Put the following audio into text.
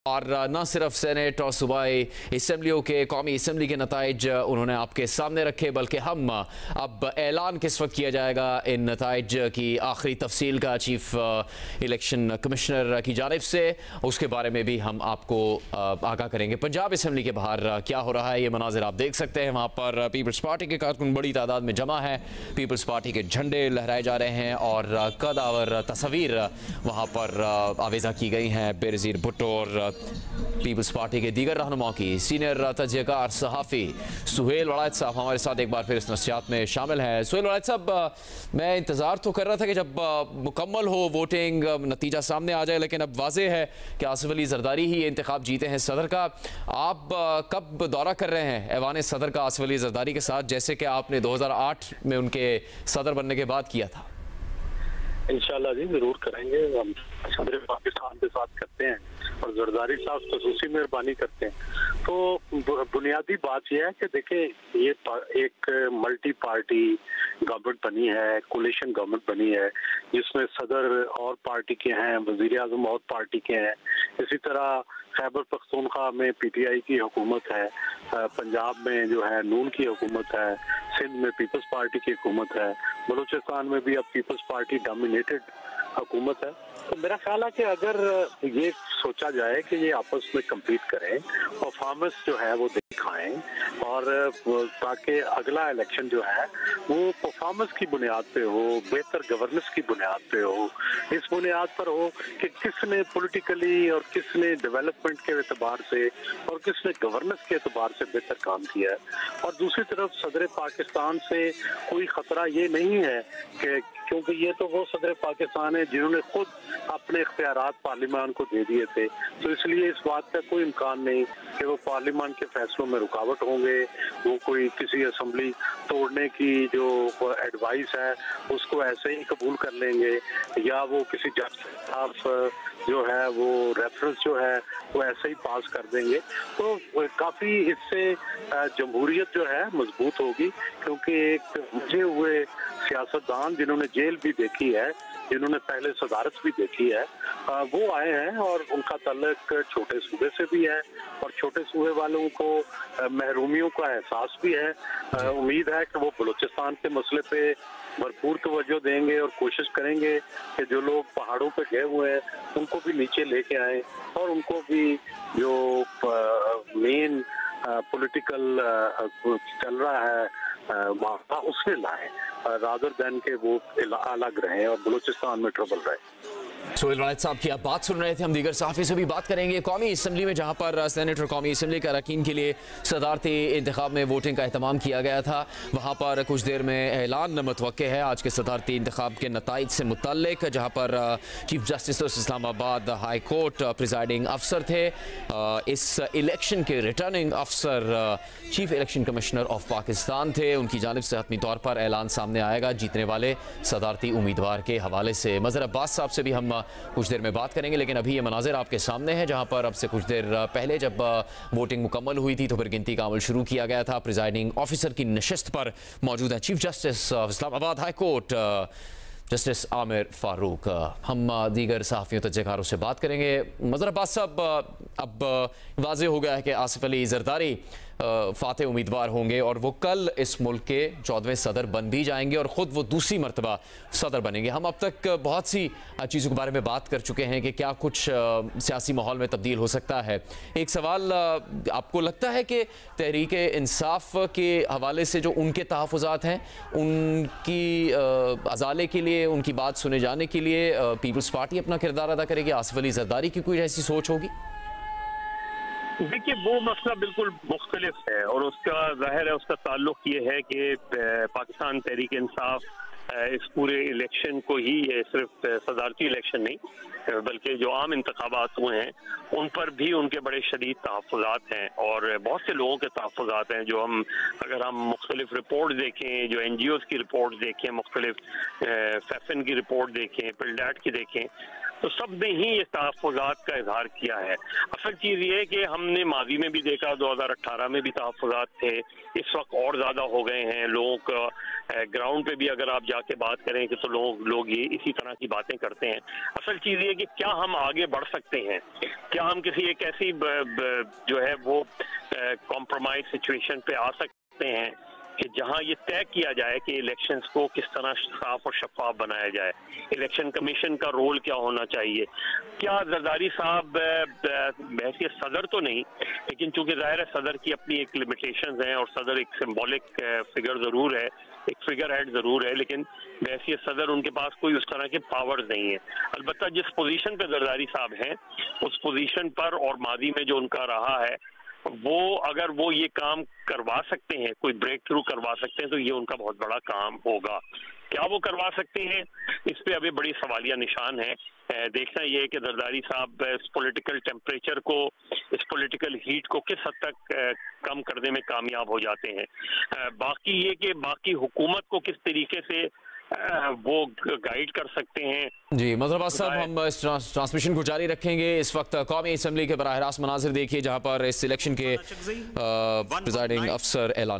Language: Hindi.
और न सिर्फ सेनेट और सूबाई असम्बलियों के कौमी असम्बली के नताइज उन्होंने आपके सामने रखे, बल्कि हम अब ऐलान किस वक्त किया जाएगा इन नताइज की आखिरी तफसील का चीफ इलेक्शन कमिश्नर की जानिब से, उसके बारे में भी हम आपको आगाह करेंगे। पंजाब असम्बली के बाहर क्या हो रहा है ये मनाजिर आप देख सकते हैं। वहाँ पर पीपल्स पार्टी के कारकुन बड़ी तादाद में जमा है, पीपल्स पार्टी के झंडे लहराए जा रहे हैं और कदावर तस्वीर वहाँ पर आवेज़ा की गई हैं। बेनज़ीर भुट्टो और पीपल्स पार्टी के दीगर रहनुमाओं की। सीनियर तजज़ियाकार सहाफ़ी सुहेल वड़ायत साहब हमारे साथ एक बार फिर इस नशियात में शामिल हैं। सुहेल वड़ायत साहब, मैं इंतज़ार तो कर रहा था कि जब मुकम्मल हो वोटिंग, नतीजा सामने आ जाए, लेकिन अब वाज़ेह है कि आसिफ अली ज़रदारी ही ये इंतखाब जीते हैं सदर का। आप कब दौरा कर रहे हैं ऐवान सदर का आसिफ अली ज़रदारी के साथ, जैसे कि आपने 2008 में उनके सदर बनने के बाद किया था? इंशाल्लाह जी जरूर करेंगे। हम सदर पाकिस्तान के साथ करते हैं और जरदारी साहब खसूसी मेहरबानी करते हैं। तो बुनियादी बात यह है कि देखिए, ये एक मल्टी पार्टी गवर्नमेंट बनी है, कोलिशन गवर्नमेंट बनी है, जिसमें सदर और पार्टी के हैं, वजीर आजम और पार्टी के हैं। इसी तरह खैबर पख्तूनख्वा में पीटीआई की हुकूमत है, पंजाब में जो है नून की हुकूमत है, सिंध में पीपल्स पार्टी की हुकूमत है, बलूचिस्तान में भी अब पीपल्स पार्टी डोमिनेटेड हुकूमत है। तो मेरा ख्याल है कि अगर ये सोचा जाए कि ये आपस में कम्पीट करें, परफॉर्मेंस जो है वो दिखाएं, और ताकि अगला इलेक्शन जो है वो परफॉर्मेंस की बुनियाद पे हो, बेहतर गवर्नेंस की बुनियाद पे हो, इस बुनियाद पर हो कि किसने पॉलिटिकली और किसने डेवलपमेंट के एतबार से और किसने गवर्नेंस के एतबार से बेहतर काम किया है। और दूसरी तरफ सदर पाकिस्तान से कोई खतरा ये नहीं है कि, क्योंकि ये तो वो सदर पाकिस्तान है जिन्होंने खुद अपने इख्तियारात पार्लियामान को दे दिए थे, तो इसलिए इस बात का कोई इम्कान नहीं कि वो पार्लियामान के फैसलों में रुकावट होंगे। वो कोई किसी असेंबली तोड़ने की जो एडवाइस है उसको ऐसे ही कबूल कर लेंगे, या वो किसी जज के खिलाफ जो है वो रेफरेंस जो है वो ऐसे ही पास कर देंगे। तो काफ़ी इससे जमहूरियत जो है मजबूत होगी, क्योंकि एक मुझे हुए सियासतदान जिन्होंने जेल भी देखी है, जिन्होंने पहले सदारत भी देखी है, वो आए हैं और उनका तल्लक छोटे सूबे से भी है और छोटे सूबे वालों को महरूमियों का एहसास भी है। उम्मीद है कि वो बलूचिस्तान के मसले पे भरपूर तवज्जो देंगे और कोशिश करेंगे कि जो लोग पहाड़ों पे गए हुए हैं उनको भी नीचे लेके आए और उनको भी जो मेन पॉलिटिकल चल रहा है मामला उसमें लाए, रादर देन के वो अलग रहे और बलूचिस्तान में ट्रबल रहे। सुहेल वड़ायत साहब की आप बात सुन रहे थे। हम दीगर सहाफ़ी से भी बात करेंगे। कौमी असम्बली में जहाँ पर सेनेट और कौमी असम्बली के अरकान के लिए सदारती इंतखाब में वोटिंग का अहतमाम किया गया था, वहाँ पर कुछ देर में ऐलान मुतवक्के है आज के सदारती इंतखाब के नताइज से मुतल्लिक, जहाँ पर chief justice Islamabad high court presiding अफसर थे। इस इलेक्शन के रिटर्निंग अफसर chief election commissioner of Pakistan थे। उनकी जानिब से हतमी तौर पर ऐलान सामने आएगा जीतने वाले सदारती उम्मीदवार के हवाले से। मज़हर अब्बास साहब से भी हम कुछ देर में बात करेंगे, लेकिन अभी ये मनाजिर आपके सामने है जहां पर अब से कुछ देर पहले जब वोटिंग मुकम्मल हुई थी तो फिर गिनती का अमल शुरू किया गया था। प्रिजाइडिंग ऑफिसर की नशिस्त पर मौजूद है chief justice Islamabad high court justice Aamir Farooq. हम दीगर सहाफ़ियों तजज़ियाकारों से बात करेंगे। मज़हर अब्बास साहब, अब वाज़ेह हो गया है कि आसिफ अली ज़रदारी फातह उम्मीदवार होंगे और वो कल इस मुल्क के 14वें सदर बन भी जाएंगे और ख़ुद वो दूसरी मरतबा सदर बनेंगे। हम अब तक बहुत सी चीज़ों के बारे में बात कर चुके हैं कि क्या कुछ सियासी माहौल में तब्दील हो सकता है। एक सवाल, आपको लगता है कि तहरीक इंसाफ के हवाले से जो उनके तहफ़्फ़ुज़ात हैं उनकी अजाले के लिए, उनकी बात सुने जाने के लिए पीपल्स पार्टी अपना किरदार अदा करेगी? आसिफ अली ज़रदारी की कोई ऐसी सोच होगी? देखिए, वो मसला बिल्कुल मुख्तलिफ है और उसका ज़ाहिर है उसका ताल्लुक ये है कि पाकिस्तान तहरीक इंसाफ इस पूरे इलेक्शन को ही, सिर्फ सदारती इलेक्शन नहीं बल्कि जो आम इंतखाबात हुए हैं उन पर भी उनके बड़े शदीद तहफ़्फ़ुज़ात हैं और बहुत से लोगों के तहफ़्फ़ुज़ात हैं जो अगर हम मुख्तलिफ रिपोर्ट देखें, जो NGOs की रिपोर्ट देखें, मुख्तलिफ फैफन की रिपोर्ट देखें, पिल्डैट की देखें, तो सब ने ही ये तहफ़्फ़ुज़ात का इजहार किया है। असल चीज़ ये है कि हमने माजी में भी देखा, 2018 में भी तहफ़्फ़ुज़ात थे, इस वक्त और ज़्यादा हो गए हैं। लोगों का ग्राउंड पे भी अगर आप जाके बात करें कि तो लोग ये इसी तरह की बातें करते हैं। असल चीज़ ये है कि क्या हम आगे बढ़ सकते हैं, क्या हम किसी एक ऐसी जो है वो कॉम्प्रोमाइज सिचुएशन पे आ सकते हैं कि जहां ये तय किया जाए कि इलेक्शंस को किस तरह साफ और शफाफ बनाया जाए, इलेक्शन कमीशन का रोल क्या होना चाहिए। क्या जरदारी साहब बहैसियत सदर तो नहीं, लेकिन चूंकि जाहिर है सदर की अपनी एक लिमिटेशंस हैं और सदर एक सिंबॉलिक फिगर जरूर है, एक फिगर हेड जरूर है, लेकिन बहैसियत सदर उनके पास कोई उस तरह के पावर्स नहीं है। अलबत्ता जिस पोजीशन पे जरदारी साहब हैं उस पोजीशन पर और माजी में जो उनका रहा है वो अगर वो ये काम करवा सकते हैं, कोई ब्रेक थ्रू करवा सकते हैं, तो ये उनका बहुत बड़ा काम होगा। क्या वो करवा सकते हैं, इस पे अभी बड़ी सवालिया निशान है। देखना ये है कि जरदारी साहब इस पॉलिटिकल टेम्परेचर को, इस पॉलिटिकल हीट को किस हद तक कम करने में कामयाब हो जाते हैं। बाकी ये कि बाकी हुकूमत को किस तरीके से वो गाइड कर सकते हैं। जी मतलब साहब, हम इस ट्रांसमिशन को जारी रखेंगे। इस वक्त कौमी असम्बली के बराह रास्त मनाजिर देखिए जहां पर इस सिलेक्शन के प्रिजाइडिंग अफसर ऐलान